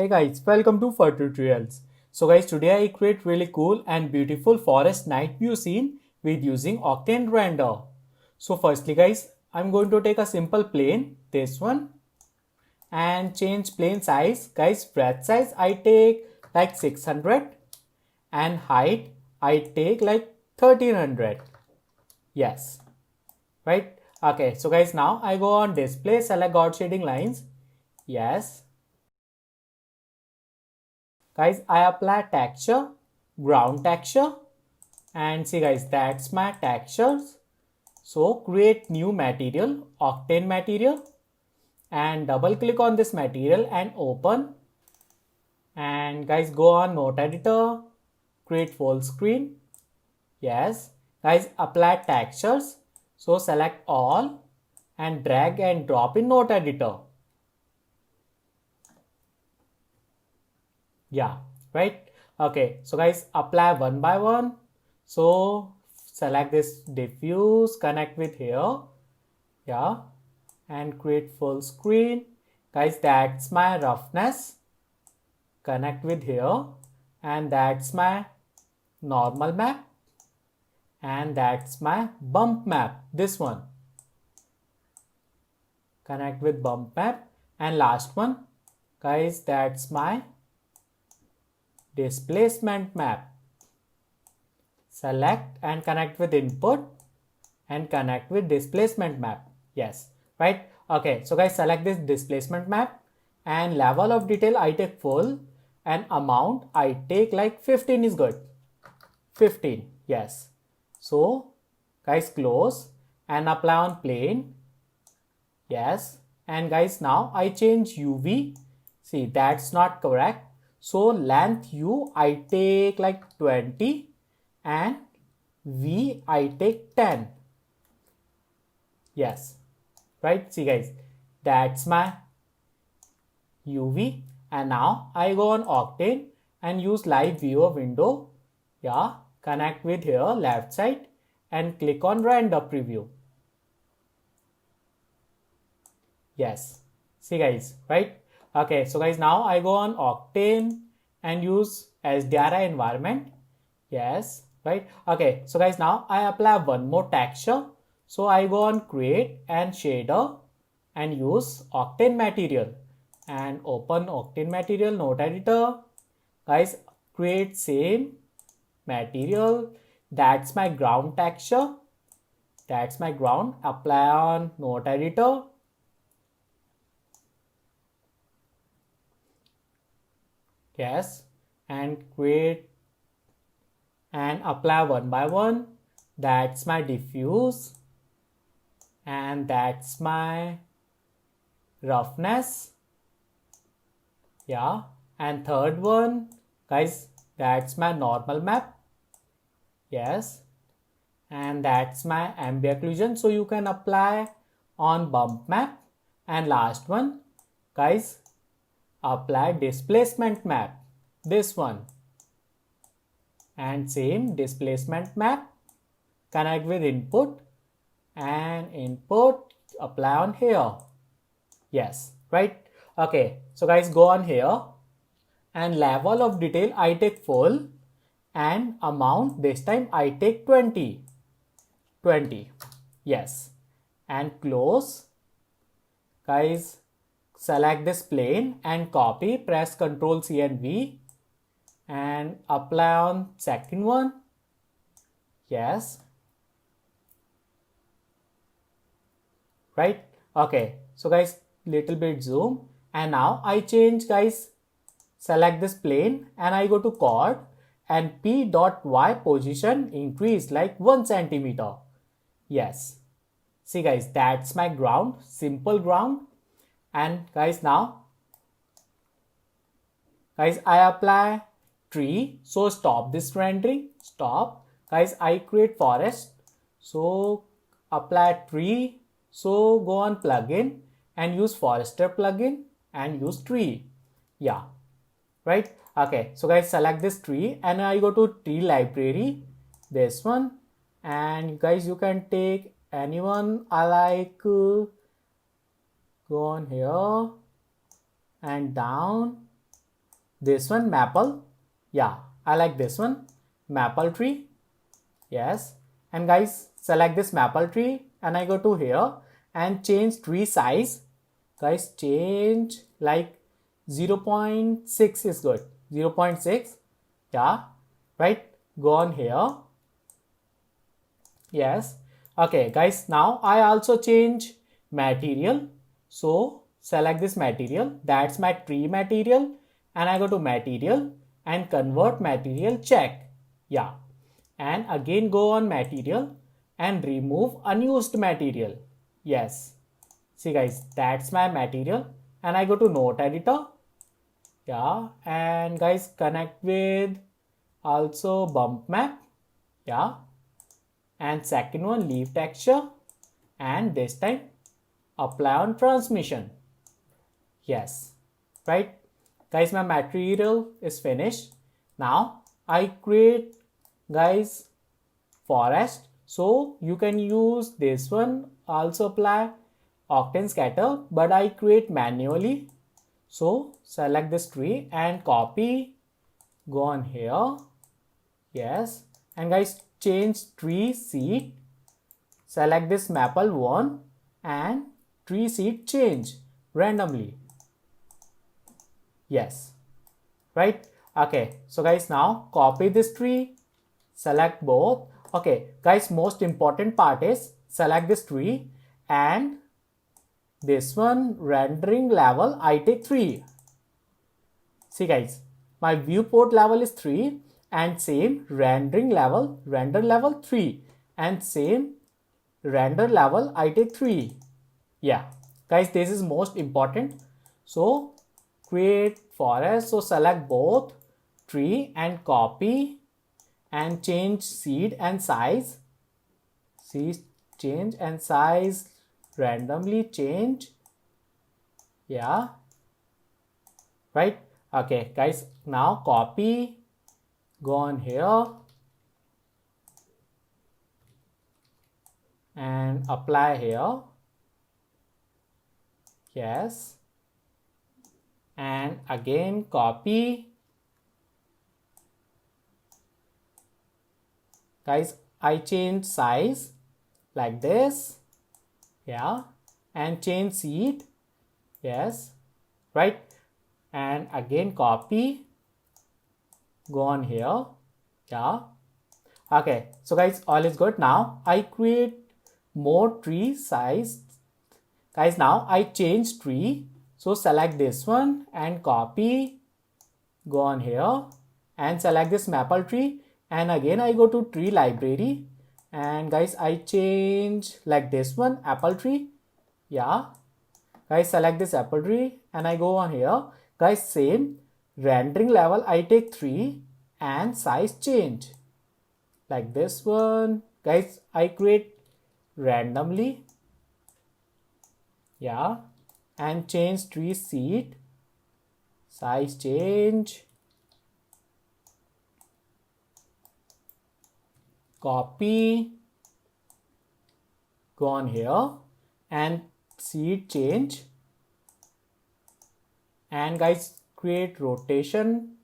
Hey guys, welcome to Fur Tutorials. So guys, today I create really cool and beautiful forest night view scene with using Octane Render. So firstly guys, I'm going to take a simple plane, this one, and change plane size. Guys, breadth size I take like 600 and height I take like 1300. Yes, right? Okay, so guys, now I go on display, select God shading lines. Yes. Guys, I apply texture, ground texture, and see guys, that's my textures. So create new material, Octane material, and double click on this material and open. And guys, go on note editor, create full screen. Yes. Guys, apply textures. So select all and drag and drop in note editor. Yeah, right. Okay, so guys, apply one by one. So select this diffuse, connect with here. Yeah, and create full screen. Guys, that's my roughness. Connect with here, and that's my normal map, and that's my bump map. This one. Connect with bump map, and last one, guys, that's my displacement map. Select and connect with input and connect with displacement map. Yes, right. Okay, so guys, select this displacement map and level of detail I take full and amount I take like 15 is good. 15. Yes. So guys, close and apply on plane. Yes. And guys, now I change UV. See, that's not correct. So length U I take like 20 and V I take 10. Yes, right. See guys, that's my UV, and now I go on Octane and use live viewer window. Yeah, connect with here left side and click on render preview. Yes, see guys, right? Okay, so guys, now I go on Octane and use SDRI environment. Yes, right. Okay, so guys, now I apply one more texture. So I go on create and shader and use Octane material and open Octane material node editor. Guys, create same material. That's my ground texture. That's my ground. Apply on node editor. Yes, and create and apply one by one. That's my diffuse and that's my roughness. Yeah, and third one, guys, that's my normal map. Yes, and that's my ambient occlusion, so you can apply on bump map. And last one, guys, apply displacement map, this one, and same displacement map, connect with input and input apply on here. Yes, right. Okay, so guys, go on here and level of detail I take full and amount this time I take 20. Yes, and close. Guys, select this plane and copy, press Ctrl C and V and apply on second one. Yes, right. Okay, so guys, little bit zoom, and now I change, guys, select this plane and I go to chord and P dot Y position increase like 1 centimeter. Yes, see guys, that's my ground, simple ground. And guys, now guys, I apply tree, so stop this rendering, stop. Guys, I create forest, so apply tree, so go on plugin and use forester plugin and use tree. Yeah, right. Okay, so guys, select this tree and I go to tree library, this one, and guys, you can take anyone I like. Go on here and down this one maple. Yeah, I like this one, maple tree. Yes, and guys, select this maple tree and I go to here and change tree size. Guys, change like 0.6 is good. 0.6. Yeah, right. Go on here. Yes. Okay, guys, now I also change material. So select this material. That's my tree material. And I go to material and convert material check. Yeah. And again go on material and remove unused material. Yes. See guys, that's my material. And I go to note editor. Yeah. And guys, connect with also bump map. Yeah, and second one leaf texture, and this time apply on transmission. Yes, right guys, my material is finished. Now I create guys forest, so you can use this one also apply octane scatter, but I create manually. So select this tree and copy, go on here. Yes, and guys, change tree seed. Select this maple one and tree seed change randomly. Yes, right. Okay, so guys, now copy this tree, select both. Okay, guys, most important part is select this tree and this one rendering level I take 3. See guys, my viewport level is 3 and same rendering level, render level 3 and same render level I take 3. Yeah, guys, this is most important. So create forest, so select both tree and copy and change seed and size. See, change and size randomly change. Yeah, right. Okay guys, now copy, go on here and apply here. Yes, and again copy. Guys, I change size like this. Yeah, and change seed. Yes, right. And again copy, go on here. Yeah, okay, so guys, all is good. Now I create more tree size. Guys, now I change tree, so select this one and copy, go on here and select this maple tree, and again I go to tree library and guys, I change like this one apple tree. Yeah, guys, select this apple tree and I go on here. Guys, same rendering level I take 3 and size change like this one. Guys, I create randomly. Yeah, and change tree seed, size change, copy, go on here and seed change, and guys, create rotation.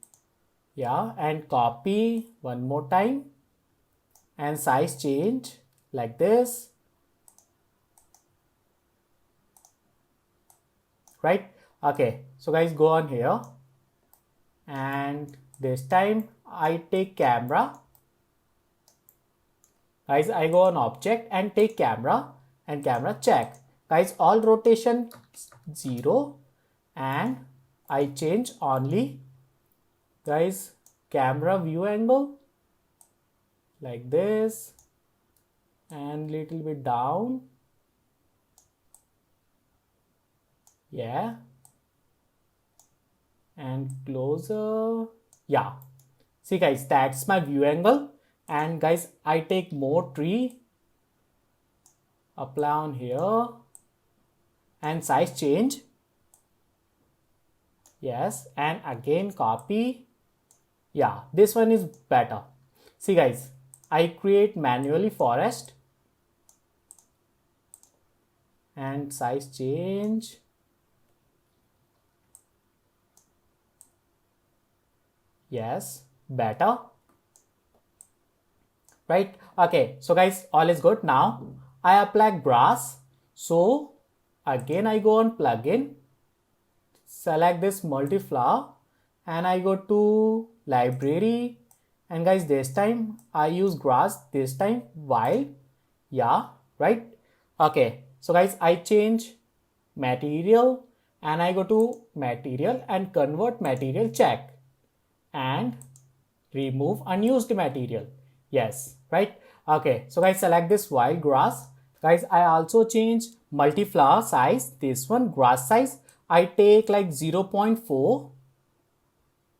Yeah, and copy one more time and size change like this, right. Okay, so guys, go on here and this time I take camera. Guys, I go on object and take camera and camera check. Guys, all rotation 0 and I change only guys camera view angle like this and little bit down. Yeah, and closer. Yeah, see guys, that's my view angle. And guys, I take more tree, apply on here and size change. Yes, and again copy. Yeah, this one is better. See guys, I create manually forest and size change. Yes, better. Right? Okay, so guys, all is good. Now I apply grass. So again, I go on plugin, select this multi-flower, and I go to library. And guys, this time I use grass, this time wild. Yeah, right? Okay, so guys, I change material and I go to material and convert material check and remove unused material. Yes, right? Okay, so guys, select this wild grass. Guys, I also change multi-flower size. This one grass size I take like 0.4,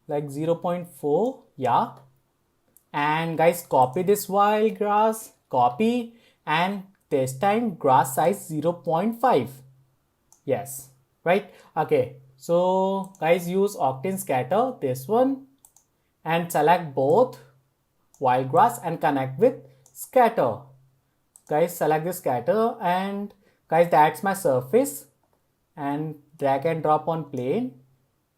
like 0.4. Yeah, and guys, copy this wild grass, copy, and this time grass size 0.5. Yes, right? Okay, so guys, use octane scatter, this one, and select both wild grass and connect with scatter. Guys, select the scatter, and guys, that's my surface, and drag and drop on plane,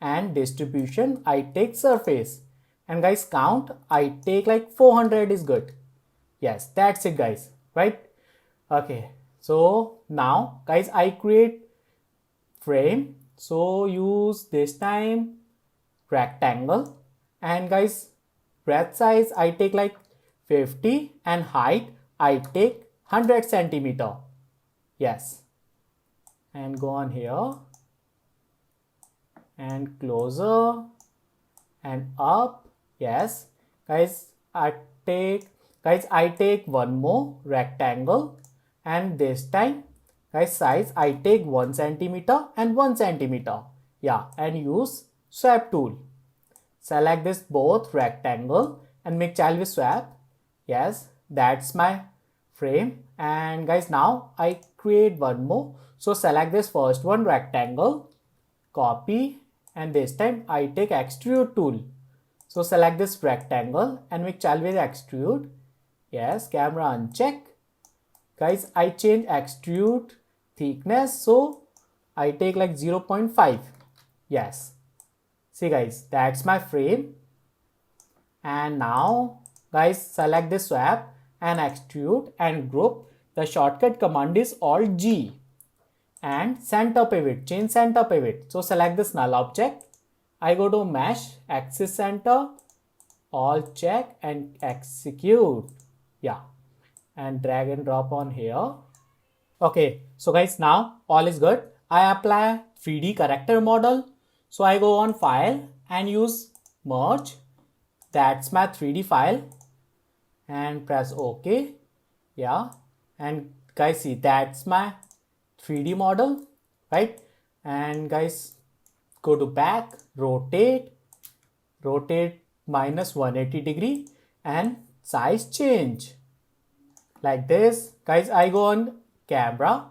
and distribution I take surface, and guys, count I take like 400 is good. Yes, that's it guys, right? Okay, so now guys, I create frame. So use this time rectangle, and guys, breadth size I take like 50 and height I take 100 centimeter. Yes, and go on here and closer and up. Yes, guys, I take one more rectangle, and this time guys, size I take 1 centimeter and 1 centimeter. Yeah, and use swap tool. Select this both rectangle and make child with swap. Yes, that's my frame. And guys, now I create one more. So select this first one rectangle, copy, and this time I take extrude tool. So select this rectangle and make child with extrude. Yes, camera uncheck. Guys, I change extrude thickness, so I take like 0.5. Yes, see guys, that's my frame. And now guys, select this swap and extrude and group. The shortcut command is Alt G, and center pivot, change center pivot. So select this null object, I go to mesh, axis center, Alt check and execute. Yeah, and drag and drop on here. Okay, so guys, now all is good. I apply 3D character model. So I go on file and use merge. That's my 3D file, and press OK. Yeah, and guys, see, that's my 3D model, right? And guys, go to back, rotate minus 180 degree, and size change like this. Guys, I go on camera,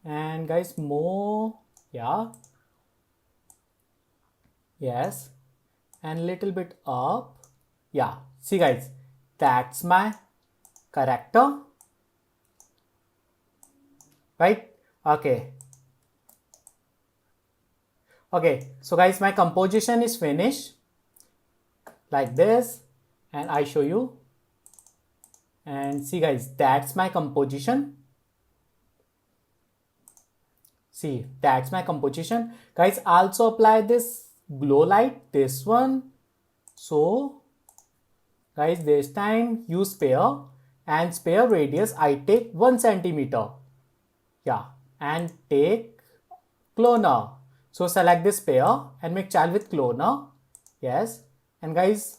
and guys, more. Yeah, yes, and little bit up. Yeah, see guys, that's my character, right? Okay, so guys, my composition is finished like this, and I show you. And see guys, that's my composition. See, that's my composition. Guys, also apply this glow light, this one. So guys, this time use sphere, and sphere radius I take 1 centimeter. Yeah, and take cloner. So select this sphere and make child with cloner. Yes, and guys,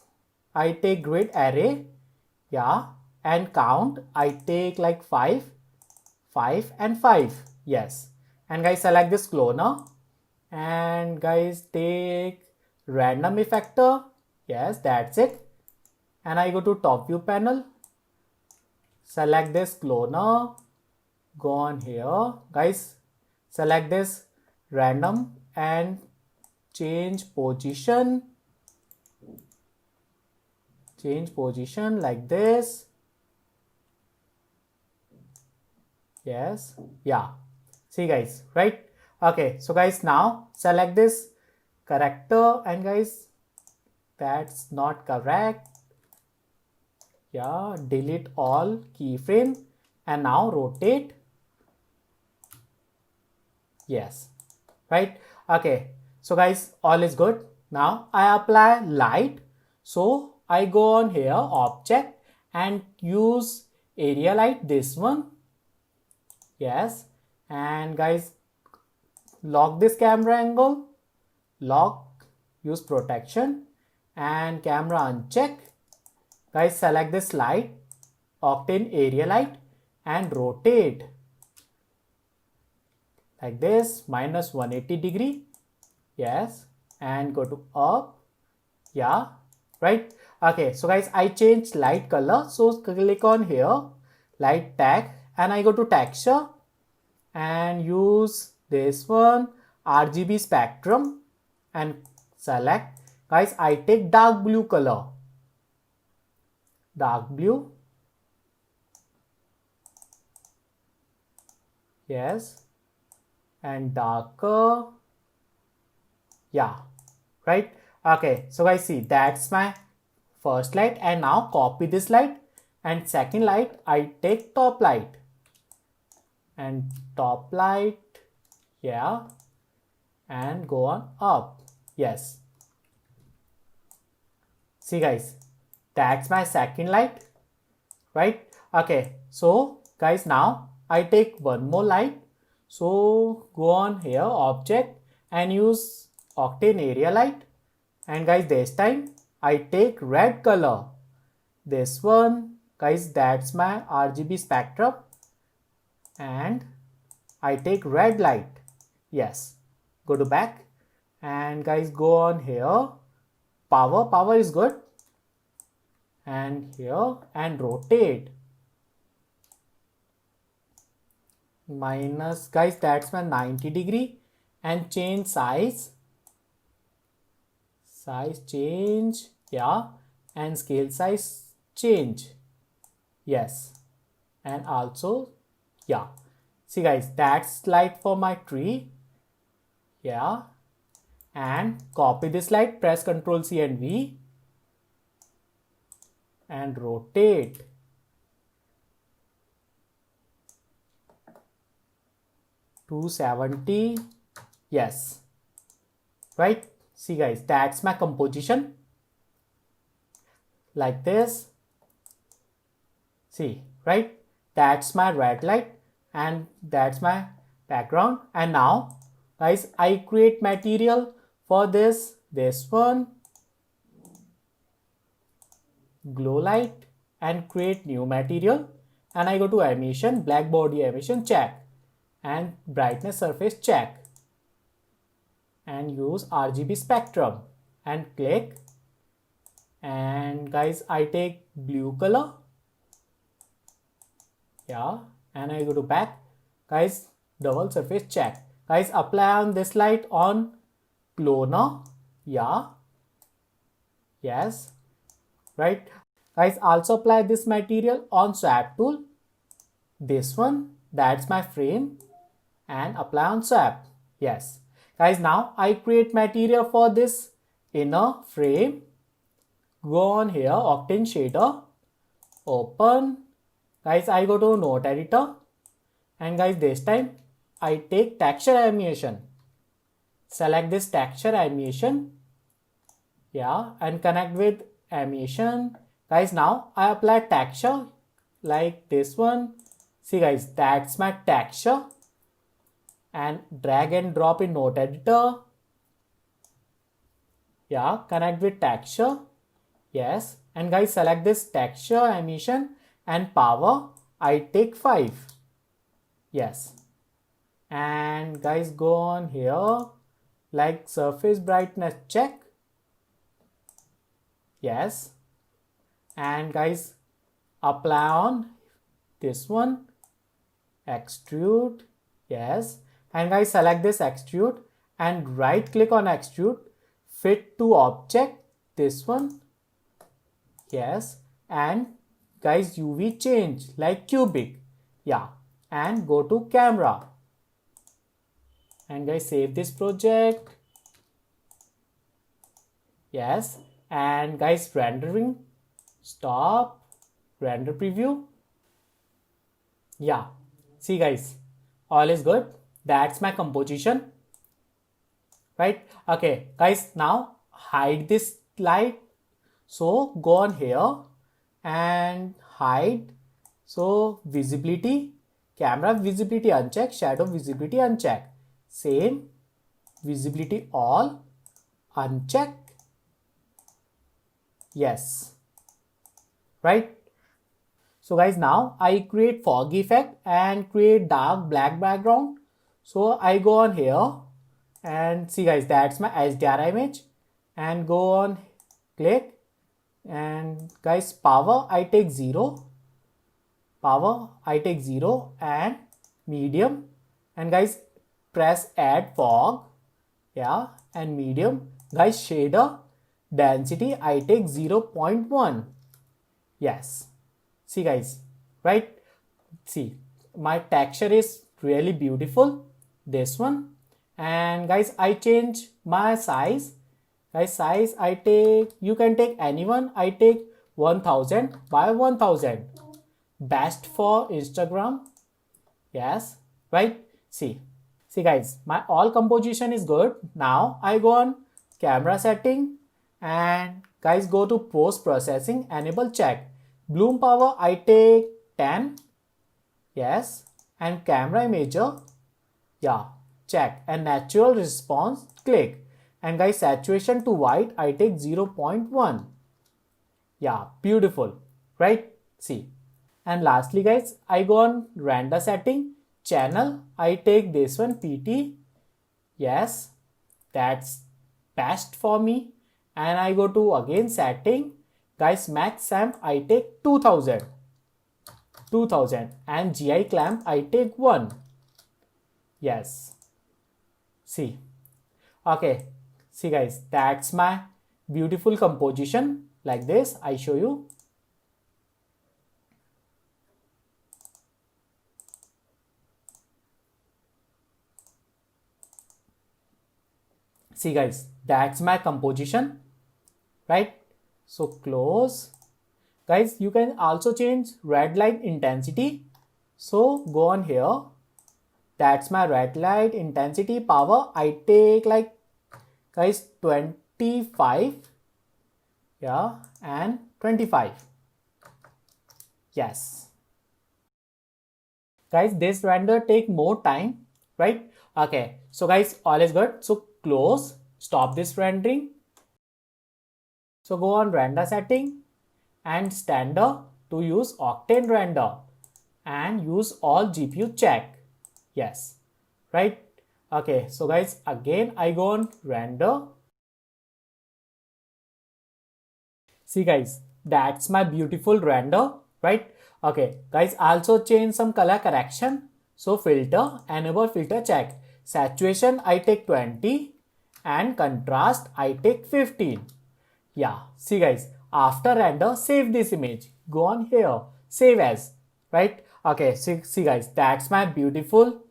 I take grid array. Yeah, and count I take like 5 and 5. Yes, and guys, select this cloner, and guys, take random effector. Yes, that's it. And I go to top view panel, select this cloner, go on here. Guys, select this random and change position like this. Yes, yeah, see guys, right? Okay, so guys, now select this character, and guys, that's not correct. Yeah, delete all keyframe and now rotate. Yes, right. Okay, so guys, all is good. Now I apply light. So I go on here, object, and use area light, this one. Yes, and guys, lock this camera angle, lock, use protection, and camera uncheck. Guys, select this light, Octane area light, and rotate like this, minus 180 degree. Yes, and go to up. Yeah, right. Okay, so guys, I change light color. So click on here, light tag, and I go to texture and use this one, RGB spectrum, and select. Guys, I take dark blue color, dark blue. Yes, and darker. Yeah, right. Okay, so guys, see, that's my first light, and now copy this light, and second light I take top light, and top light, yeah, and go on up. Yes, see guys, that's my second light, right? Okay, so guys, now I take one more light. So go on here, object, and use Octane area light, and guys, this time I take red color, this one. Guys, that's my RGB spectrum, and I take red light. Yes, go to back, and guys, go on here, power is good, and here, and rotate, minus, guys, that's my 90 degree, and change size change, yeah, and scale size change. Yes, and also, yeah, see guys, that's light for my tree. Yeah, and copy this light, press Ctrl C and V, and rotate. To 270. Yes, right. See guys, that's my composition, like this. See, right, that's my red light, and that's my background. And now guys, I create material for this one, glow light, and create new material, and I go to emission, black body emission, check, and brightness surface, check, and use RGB spectrum, and click, and guys, I take blue color. Yeah, and I go to back. Guys, double surface, check. Guys, apply on this light on cloner. Yeah, yes, right. Guys, also apply this material on swap tool, this one, that's my frame, and apply on swap. Yes, guys, now I create material for this inner frame. Go on here, Octane shader, open. Guys, I go to node editor, and guys, this time I take texture animation, select this texture animation, yeah, and connect with animation. Guys, now I apply texture like this one. See guys, that's my texture, and drag and drop in node editor. Yeah, connect with texture. Yes, and guys, select this texture emission, and power I take 5. Yes, and guys, go on here, like surface brightness, check. Yes, and guys, apply on this one, extrude. Yes, and guys, select this extrude, and right click on extrude, fit to object, this one. Yes, and guys, UV change like cubic. Yeah, and go to camera, and guys, save this project. Yes, and guys, rendering, stop, render preview. Yeah, see guys, all is good. That's my composition, right? Okay guys, now hide this light. So go on here and hide. So visibility, camera visibility uncheck, shadow visibility uncheck, same, visibility all, uncheck, yes, right? So guys, now I create fog effect and create dark black background. So I go on here and see guys, that's my HDR image, and go on click, and guys, power I take 0, and medium, and guys, press add fog, yeah, and medium. Guys, shader density I take 0.1, yes. See guys, right? See, my texture is really beautiful, this one. And guys, I change my size. Guys, size I take, you can take anyone. I take 1000 by 1000. Best for Instagram. Yes, right? See guys, my all composition is good. Now I go on camera setting and guys, go to post processing, enable check. Bloom power I take 10, yes, and camera imager, yeah, check, and natural response, click, and guys, saturation to white I take 0.1, yeah, beautiful, right? See, and lastly guys, I go on render setting, channel I take this one, PT, yes, that's best for me, and I go to again setting. Guys, max amp I take 2000, and GI clamp I take 1, yes. See, okay, see guys, that's my beautiful composition. Like this, I show you. See guys, that's my composition, right? So close. Guys, you can also change red light intensity. So go on here. That's my red light intensity. Power I take like guys 25, yeah, and 25, yes. Guys, this render take more time, right? Okay, so guys, all is good. So close, stop this rendering. So go on render setting and standard to use Octane render and use all GPU check, yes, right? Okay, so guys, again I go on render. See guys, that's my beautiful render, right? Okay guys, also change some color correction. So filter, enable filter check, saturation I take 20 and contrast I take 15. Yeah, see guys, after render, save this image. Go on here, save as, right? Okay, see guys, that's my beautiful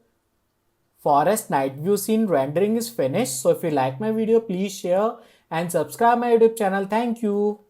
forest night view scene rendering is finished. So if you like my video, please share and subscribe my YouTube channel. Thank you.